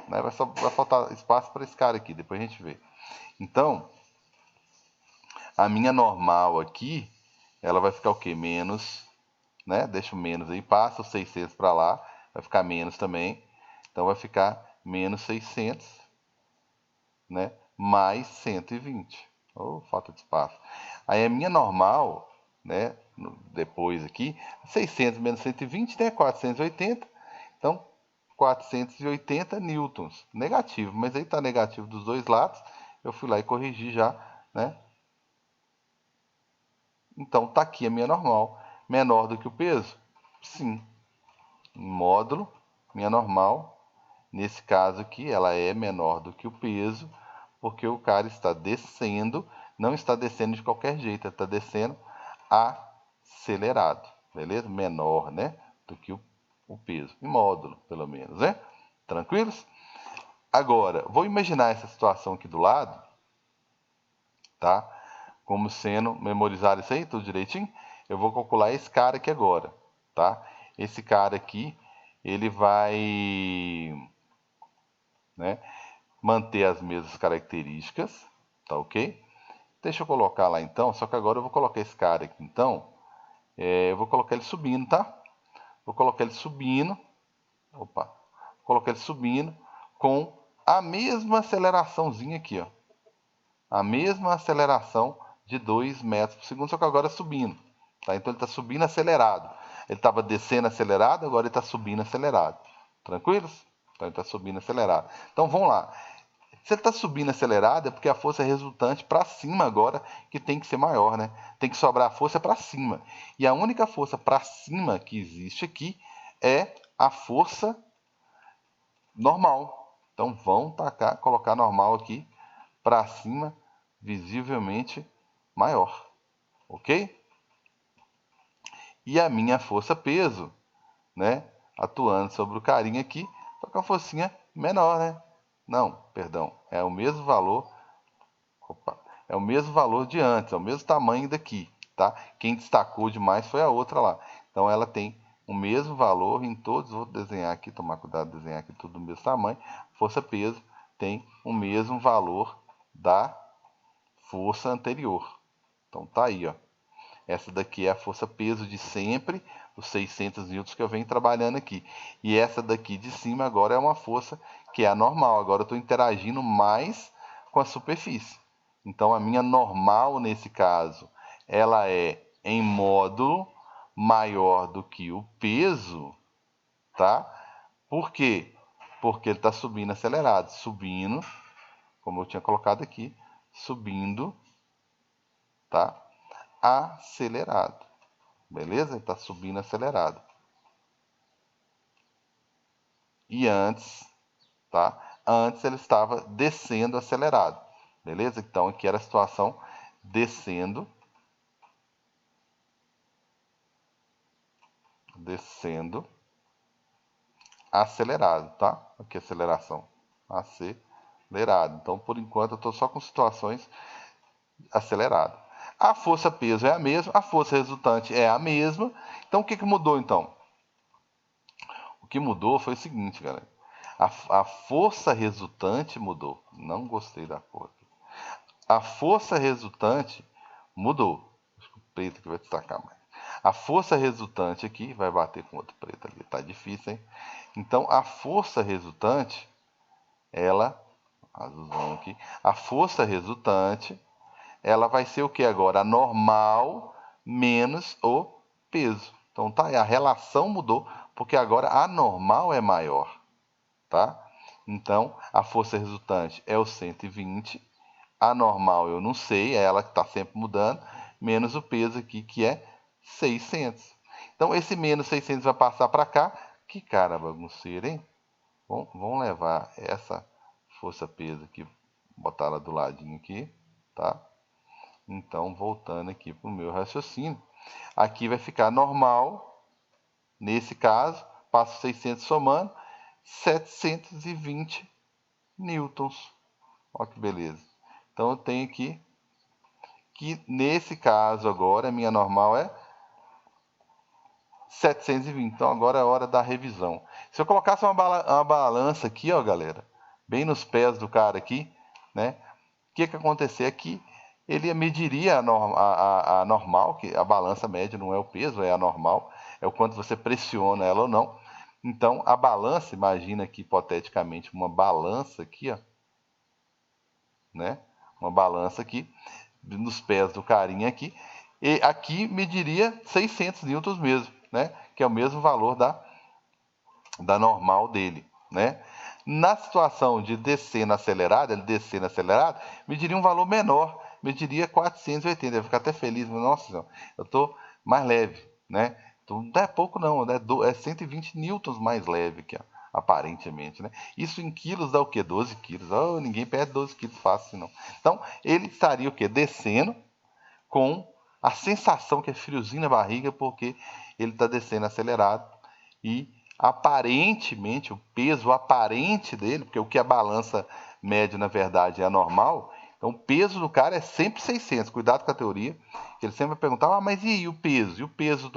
[SPEAKER 1] Né? Vai faltar espaço para esse cara aqui, depois a gente vê. Então, a minha normal aqui, ela vai ficar o quê? Menos, né? Deixa o menos aí, passa o 600 para lá, vai ficar menos também. Então vai ficar menos 600, né? Mais 120. Oh, falta de espaço. Aí a minha normal, né? Depois aqui, 600 menos 120, né? 480. Então, 480 newtons. Negativo, mas aí está negativo dos dois lados. Eu fui lá e corrigi já, né? Então, está aqui a minha normal. Menor do que o peso? Sim. Módulo, minha normal. Nesse caso aqui, ela é menor do que o peso, porque o cara está descendo, não está descendo de qualquer jeito, ele está descendo acelerado, beleza? Menor, né? Do que o peso, em módulo, pelo menos, né? Tranquilos? Agora, vou imaginar essa situação aqui do lado, tá? Como sendo, memorizar isso aí, tudo direitinho? Eu vou calcular esse cara aqui agora, tá? Esse cara aqui, ele vai, né, manter as mesmas características, tá ok? Deixa eu colocar lá então, só que agora eu vou colocar esse cara aqui então, eu vou colocar ele subindo, tá? Vou colocar ele subindo, opa, vou colocar ele subindo com a mesma aceleraçãozinha aqui, ó. A mesma aceleração de 2 metros por segundo, só que agora subindo. Tá? Então ele está subindo acelerado. Ele estava descendo acelerado, agora ele está subindo acelerado. Tranquilos? Então ele está subindo acelerado. Então vamos lá. Se ele está subindo acelerado, é porque a força é resultante para cima agora, que tem que ser maior, né? Tem que sobrar a força para cima. E a única força para cima que existe aqui é a força normal. Então vamos tacar, colocar normal aqui para cima, visivelmente maior. Ok? E a minha força peso, né? Atuando sobre o carinha aqui, só com a forcinha menor, né? Não, perdão, é o mesmo valor. Opa, é o mesmo valor de antes, é o mesmo tamanho daqui, tá? Quem destacou demais foi a outra lá. Então ela tem o mesmo valor em todos. Vou desenhar aqui, tomar cuidado de desenhar aqui tudo do mesmo tamanho. Força peso tem o mesmo valor da força anterior. Então tá aí, ó. Essa daqui é a força peso de sempre, os 600 newtons que eu venho trabalhando aqui. E essa daqui de cima agora é uma força que é a normal. Agora eu estou interagindo mais com a superfície. Então a minha normal nesse caso, ela é em módulo maior do que o peso, tá? Por quê? Porque ele está subindo acelerado, subindo, como eu tinha colocado aqui, subindo, tá? Acelerado. Beleza? Ele está subindo acelerado. E antes, tá? Antes ele estava descendo acelerado. Beleza? Então aqui era a situação descendo, descendo, acelerado, tá? Aqui aceleração, acelerado. Então por enquanto eu estou só com situações aceleradas. A força peso é a mesma, a força resultante é a mesma. Então o que mudou então? O que mudou foi o seguinte, galera. A força resultante mudou. Não gostei da cor. A força resultante mudou. Acho que o preto que vai destacar mais. A força resultante aqui vai bater com outro preto ali. Tá difícil, hein? Então, a força resultante, ela, azulzão aqui, a força resultante, ela vai ser o que agora? A normal menos o peso. Então, tá aí, a relação mudou, porque agora a normal é maior, tá? Então, a força resultante é o 120, a normal eu não sei, é ela que está sempre mudando, menos o peso aqui, que é 600. Então, esse menos 600 vai passar para cá. Que cara bagunceira, hein? Bom, vamos levar essa força-peso aqui, botar ela do ladinho aqui, tá? Então, voltando aqui para o meu raciocínio, aqui vai ficar normal, nesse caso, passo 600 somando, 720 newtons. Olha que beleza. Então, eu tenho aqui que, nesse caso agora, a minha normal é 720. Então, agora é a hora da revisão. Se eu colocasse uma balança aqui, ó, galera, bem nos pés do cara aqui, né? O que acontecer aqui? Ele mediria a normal, que a balança média não é o peso, é a normal, é o quanto você pressiona ela ou não. Então, a balança, imagina aqui hipoteticamente uma balança aqui, ó, né? Uma balança aqui, nos pés do carinha aqui, e aqui mediria 600 newtons mesmo, né? Que é o mesmo valor da normal dele, né? Na situação de descer na acelerada, ele descer na acelerada, mediria um valor menor, mediria 480. Eu ia ficar até feliz, mas, nossa senhora, eu estou mais leve, né? Então, não é pouco não, é 120 newtons mais leve que aparentemente, né? Isso em quilos dá o quê? 12 quilos. Oh, ninguém perde 12 quilos fácil, não. Então, ele estaria o quê? Descendo com a sensação que é friozinho na barriga, porque ele está descendo acelerado e aparentemente o peso aparente dele, porque o que a balança mede na verdade é a normal, então o peso do cara é sempre 600. Cuidado com a teoria, ele sempre vai perguntar, mas e o peso? E o peso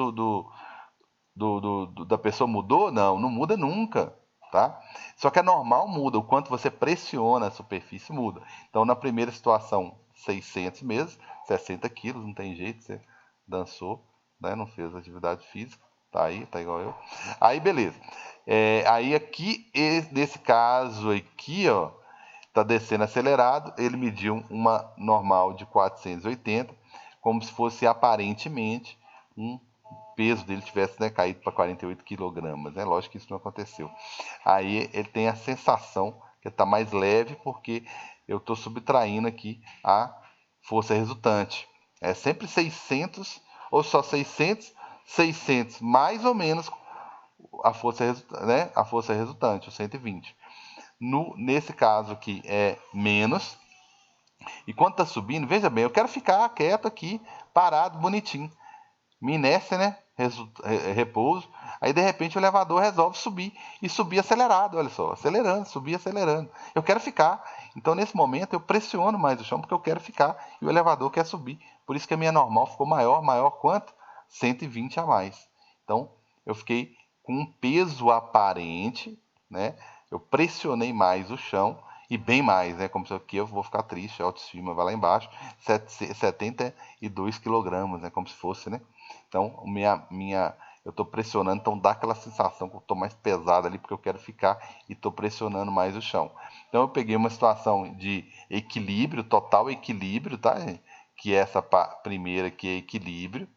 [SPEAKER 1] da pessoa mudou? Não, não muda nunca, tá? Só que a normal muda, o quanto você pressiona a superfície muda. Então na primeira situação 600 mesmo, 60 quilos, não tem jeito, você dançou, né? Não fez atividade física, tá aí, tá igual eu. Aí beleza. Aí aqui, nesse caso aqui, ó, tá descendo acelerado, ele mediu uma normal de 480, como se fosse aparentemente um peso dele tivesse, né, caído para 48 quilogramas, né? Lógico que isso não aconteceu. Aí ele tem a sensação que está mais leve porque eu estou subtraindo aqui a força resultante. É sempre 600 ou só 600, 600 mais ou menos a força, né, a força resultante, o 120. Nesse caso aqui é menos. E quando está subindo, veja bem, eu quero ficar quieto aqui, parado, bonitinho. Me inércia, né? Repouso. Aí de repente o elevador resolve subir e subir acelerado, olha só, acelerando, subir acelerando. Eu quero ficar. Então nesse momento eu pressiono mais o chão porque eu quero ficar e o elevador quer subir. Por isso que a minha normal ficou maior, maior quanto? 120 a mais. Então eu fiquei com um peso aparente, né? Eu pressionei mais o chão e bem mais, né? Como se aqui eu vou ficar triste, a autoestima vai lá embaixo, 72 quilogramas, né? Como se fosse, né? Então, eu estou pressionando, então dá aquela sensação que eu estou mais pesado ali, porque eu quero ficar e estou pressionando mais o chão. Então, eu peguei uma situação de equilíbrio, total equilíbrio, tá? Que é essa primeira aqui é equilíbrio,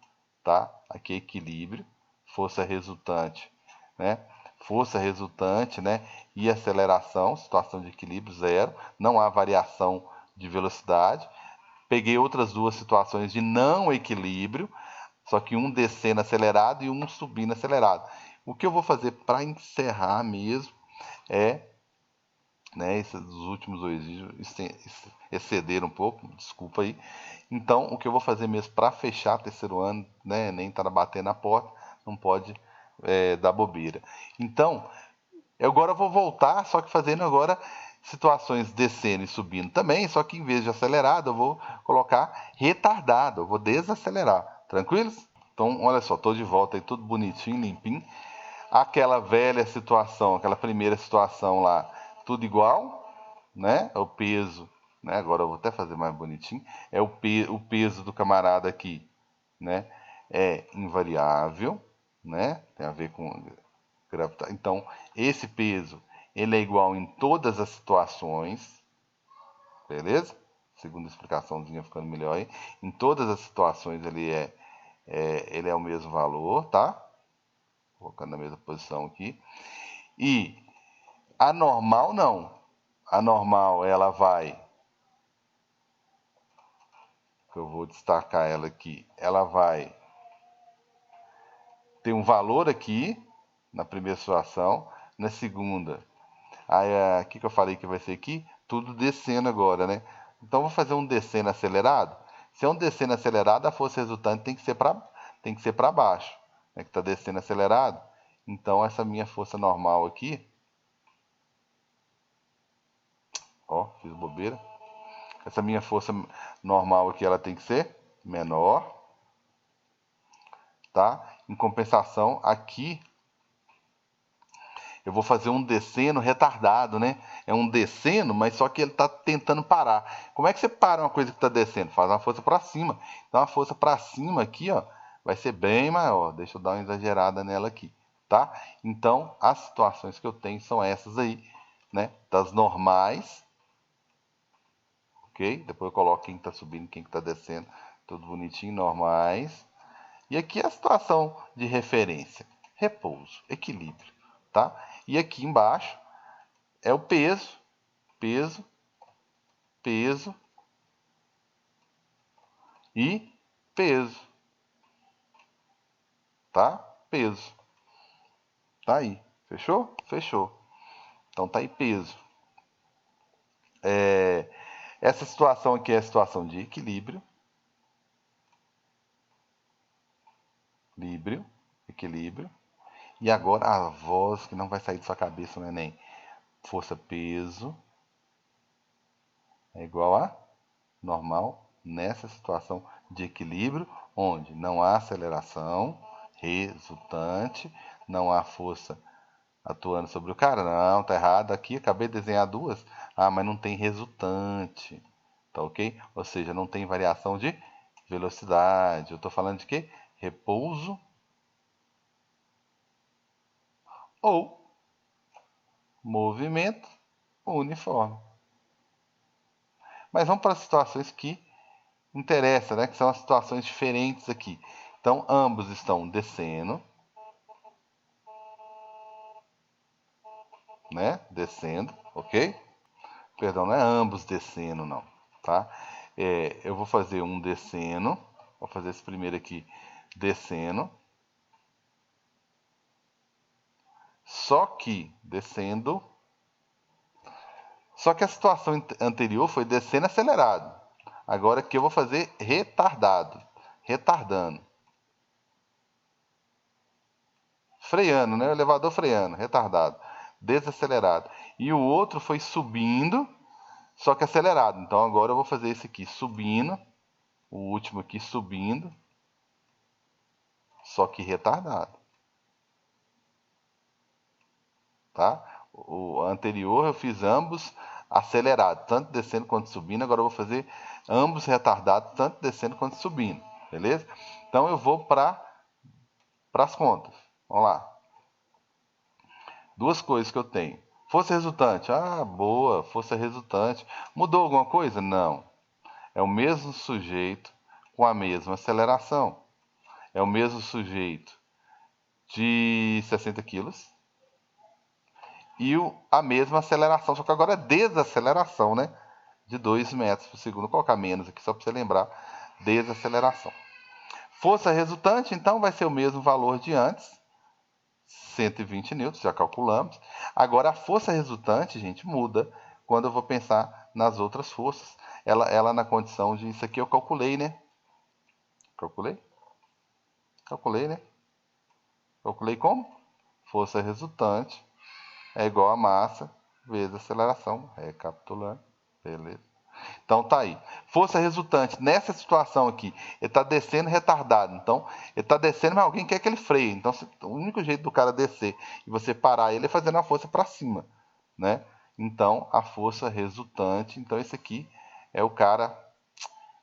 [SPEAKER 1] tá? Aqui é equilíbrio, força resultante, né? Força resultante, né? E aceleração, situação de equilíbrio zero, não há variação de velocidade. Peguei outras duas situações de não equilíbrio, só que um descendo acelerado e um subindo acelerado. O que eu vou fazer para encerrar mesmo é, né, esses últimos dois vídeos excederam um pouco, desculpa aí. Então, o que eu vou fazer mesmo para fechar terceiro ano, né, nem estar batendo na porta, não pode dar bobeira. Então, agora eu vou voltar, só que fazendo agora situações descendo e subindo também, só que em vez de acelerado, eu vou colocar retardado, eu vou desacelerar. Tranquilos? Então, olha só, estou de volta aí, tudo bonitinho, limpinho. aquela velha situação, aquela primeira situação lá, tudo igual, né? O peso, né? Agora eu vou até fazer mais bonitinho. É o peso do camarada aqui, né? É invariável, né? Tem a ver com gravidade. Então, esse peso, ele é igual em todas as situações, beleza? Segunda explicaçãozinha ficando melhor aí. Em todas as situações ele é o mesmo valor, tá? Colocando na mesma posição aqui. E a normal não. A normal ela vai, eu vou destacar ela aqui, ela vai ter um valor aqui na primeira situação, na segunda. Aí aqui que eu falei que vai ser aqui, tudo descendo agora, né? Então vou fazer um descendo acelerado. Se é um descendo acelerado, a força resultante tem que ser para baixo, né? Que está descendo acelerado. Então essa minha força normal aqui, ó, fiz bobeira. Essa minha força normal aqui, ela tem que ser menor, tá? Em compensação, aqui eu vou fazer um descendo retardado, né? É um descendo, mas só que ele está tentando parar. Como é que você para uma coisa que está descendo? Faz uma força para cima. Então a força para cima aqui, ó, vai ser bem maior. Deixa eu dar uma exagerada nela aqui, tá? Então as situações que eu tenho são essas aí, né? Das normais, ok? Depois eu coloco quem está subindo, quem está descendo, tudo bonitinho, normais. E aqui é a situação de referência, repouso, equilíbrio, tá? E aqui embaixo é o peso, peso, peso e peso, tá? Peso. Tá aí. Fechou? Fechou. Então tá aí peso. Essa situação aqui é a situação de equilíbrio. Equilíbrio, equilíbrio. E agora a voz que não vai sair de sua cabeça, não é nem força peso é igual a normal nessa situação de equilíbrio, onde não há aceleração resultante, não há força atuando sobre o cara. Não, tá errado. Aqui acabei de desenhar duas. Ah, mas não tem resultante. Tá ok? Ou seja, não tem variação de velocidade. Eu tô falando de quê? Repouso ou movimento uniforme. Mas vamos para as situações que interessam, né? Que são as situações diferentes aqui. Então, ambos estão descendo, né? Descendo, ok? Perdão, não é ambos descendo, não, tá? Eu vou fazer um descendo, vou fazer esse primeiro aqui descendo, só que descendo, só que a situação anterior foi descendo acelerado. Agora aqui eu vou fazer retardado, retardando, freando, né? O elevador freando, retardado, desacelerado. E o outro foi subindo, só que acelerado. Então agora eu vou fazer esse aqui subindo, o último aqui subindo, só que retardado, tá? O anterior eu fiz ambos acelerados, tanto descendo quanto subindo. Agora eu vou fazer ambos retardados, tanto descendo quanto subindo, beleza? Então eu vou para as contas. Vamos lá. Duas coisas que eu tenho. Força resultante. Ah, boa, força resultante. Mudou alguma coisa? Não. É o mesmo sujeito com a mesma aceleração. É o mesmo sujeito de 60 quilos e a mesma aceleração, só que agora é desaceleração, né? De 2 metros por segundo. Vou colocar menos aqui só para você lembrar. Desaceleração. Força resultante, então, vai ser o mesmo valor de antes. 120 newtons, já calculamos. Agora, a força resultante, gente, muda quando eu vou pensar nas outras forças. Ela na condição de... Isso aqui eu calculei, né? Calculei? Calculei, né? Calculei como? Força resultante é igual a massa vezes aceleração. Recapitulando. Beleza. Então tá aí. Força resultante nessa situação aqui, ele está descendo retardado. Então ele está descendo, mas alguém quer que ele freie. Então o único jeito do cara descer e você parar ele é fazendo a força para cima, né? Então a força resultante, então esse aqui é o cara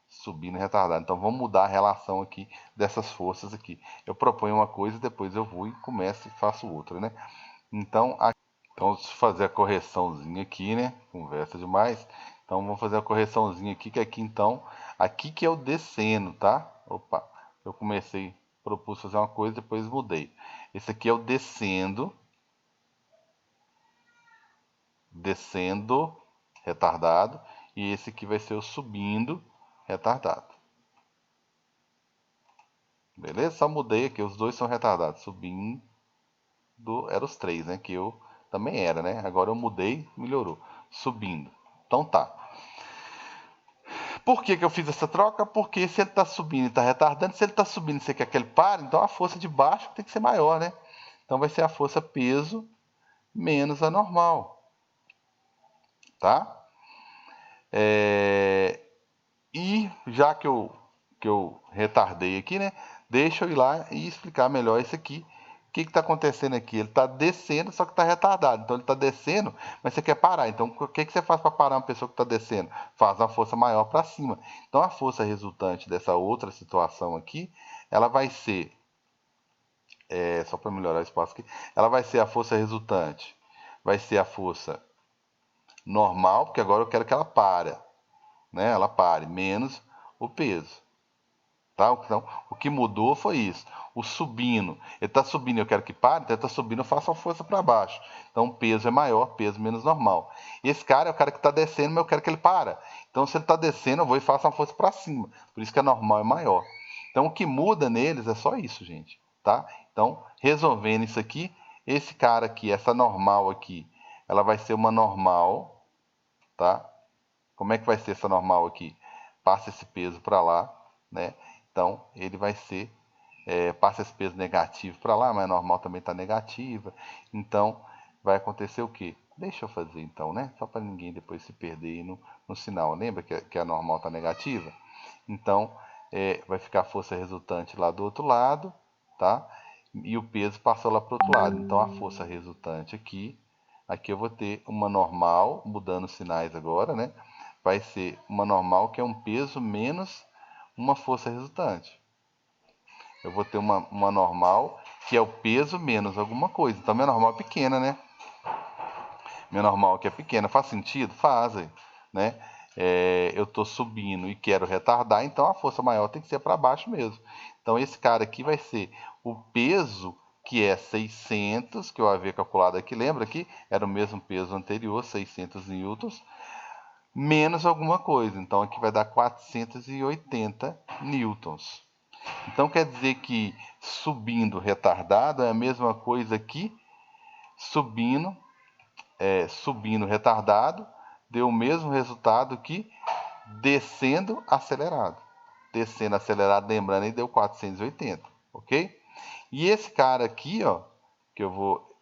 [SPEAKER 1] subindo retardado. Então vamos mudar a relação aqui dessas forças aqui. Eu proponho uma coisa, depois eu vou e começo e faço outra, né? Então, vamos fazer a correçãozinha aqui, né? Conversa demais. Então vamos fazer a correçãozinha aqui, que aqui então, aqui que é o descendo, tá? Opa, eu comecei, propus fazer uma coisa, depois mudei. Esse aqui é o descendo, retardado, e esse aqui vai ser o subindo, retardado. Beleza? Só mudei aqui, os dois são retardados. Subindo, eram os três, né? Que eu também era, né? Agora eu mudei, melhorou. Subindo. Então tá. Por que eu fiz essa troca? Porque se ele está subindo e está retardando, se ele está subindo e você quer que ele pare, então a força de baixo tem que ser maior, né? Então vai ser a força peso menos a normal. Tá? E já que eu retardei aqui, né? Deixa eu ir lá e explicar melhor isso aqui. O que está acontecendo aqui? Ele está descendo, só que está retardado. Então ele está descendo, mas você quer parar. Então o que você faz para parar uma pessoa que está descendo? Faz uma força maior para cima. Então a força resultante dessa outra situação aqui, ela vai ser, só para melhorar o espaço aqui, ela vai ser a força resultante, vai ser a força normal, porque agora eu quero que ela pare, né? Ela pare, menos o peso. Tá? Então, o que mudou foi isso. O subindo, ele está subindo, eu quero que pare, então ele está subindo, eu faço a força para baixo. Então, o peso é maior, peso menos normal. E esse cara é o cara que está descendo, mas eu quero que ele para. Então, se ele está descendo, eu vou e faço uma força para cima. Por isso que a normal é maior. Então, o que muda neles é só isso, gente. Tá? Então, resolvendo isso aqui, esse cara aqui, essa normal aqui, ela vai ser uma normal, tá? Como é que vai ser essa normal aqui? Passa esse peso para lá, né? Então, ele vai ser, passa esse peso negativo para lá, mas a normal também está negativa. Então, vai acontecer o quê? Deixa eu fazer então, né? Só para ninguém depois se perder no sinal. Lembra que a normal está negativa? Então, vai ficar a força resultante lá do outro lado, tá? E o peso passou lá para o outro lado. Então, a força resultante aqui eu vou ter uma normal, mudando os sinais agora, né? Vai ser uma normal que é um peso menos uma força resultante. Eu vou ter uma normal que é o peso menos alguma coisa. Então, minha normal é pequena, né? Minha normal aqui é pequena. Faz sentido? Faz, né? Eu estou subindo e quero retardar, então a força maior tem que ser para baixo mesmo. Então, esse cara aqui vai ser o peso, que é 600, que eu havia calculado aqui. Lembra que era o mesmo peso anterior, 600 newtons, menos alguma coisa. Então, aqui vai dar 480 newtons. Então, quer dizer que subindo retardado é a mesma coisa que subindo retardado deu o mesmo resultado que descendo acelerado. Descendo acelerado, lembrando, aí deu 480, ok? E esse cara aqui, ó, que eu vou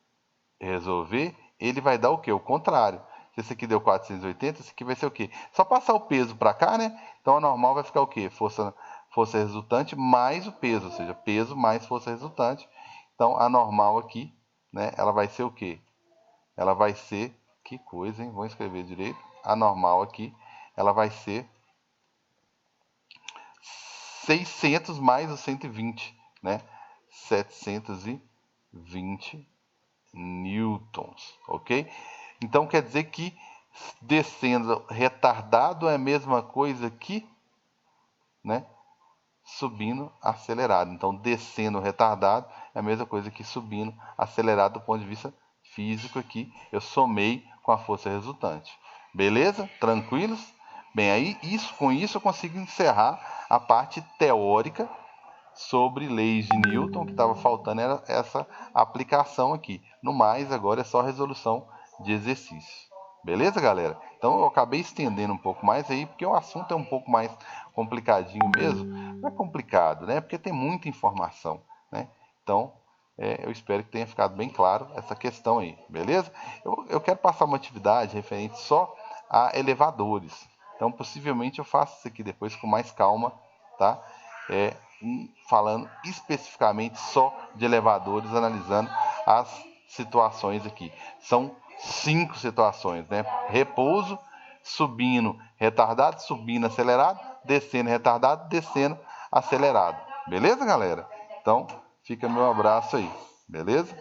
[SPEAKER 1] resolver, ele vai dar o quê? O contrário. Se esse aqui deu 480, esse aqui vai ser o quê? Só passar o peso para cá, né? Então a normal vai ficar o quê? Força resultante mais o peso, ou seja, peso mais força resultante. Então a normal aqui, né? Ela vai ser o quê? Ela vai ser, que coisa, hein? Vou escrever direito. A normal aqui, ela vai ser 600 mais o 120, né? 720 newtons, ok? Então quer dizer que descendo retardado é a mesma coisa que, né, subindo acelerado. Então descendo retardado é a mesma coisa que subindo acelerado do ponto de vista físico aqui. Eu somei com a força resultante. Beleza? Tranquilos? Bem, aí com isso eu consigo encerrar a parte teórica sobre leis de Newton, que estava faltando era essa aplicação aqui. No mais, agora é só resolução de exercícios. Beleza, galera? Então eu acabei estendendo um pouco mais aí, porque o assunto é um pouco mais complicadinho mesmo. Não é complicado, né? Porque tem muita informação, né? Então, eu espero que tenha ficado bem claro essa questão aí, beleza? Eu quero passar uma atividade referente só a elevadores, Então, possivelmente eu faço isso aqui depois com mais calma, tá? Falando especificamente só de elevadores, analisando as situações aqui. São 5 situações, né? Repouso, subindo retardado, subindo acelerado, descendo retardado, descendo acelerado. Beleza, galera? Então, fica meu abraço aí. Beleza?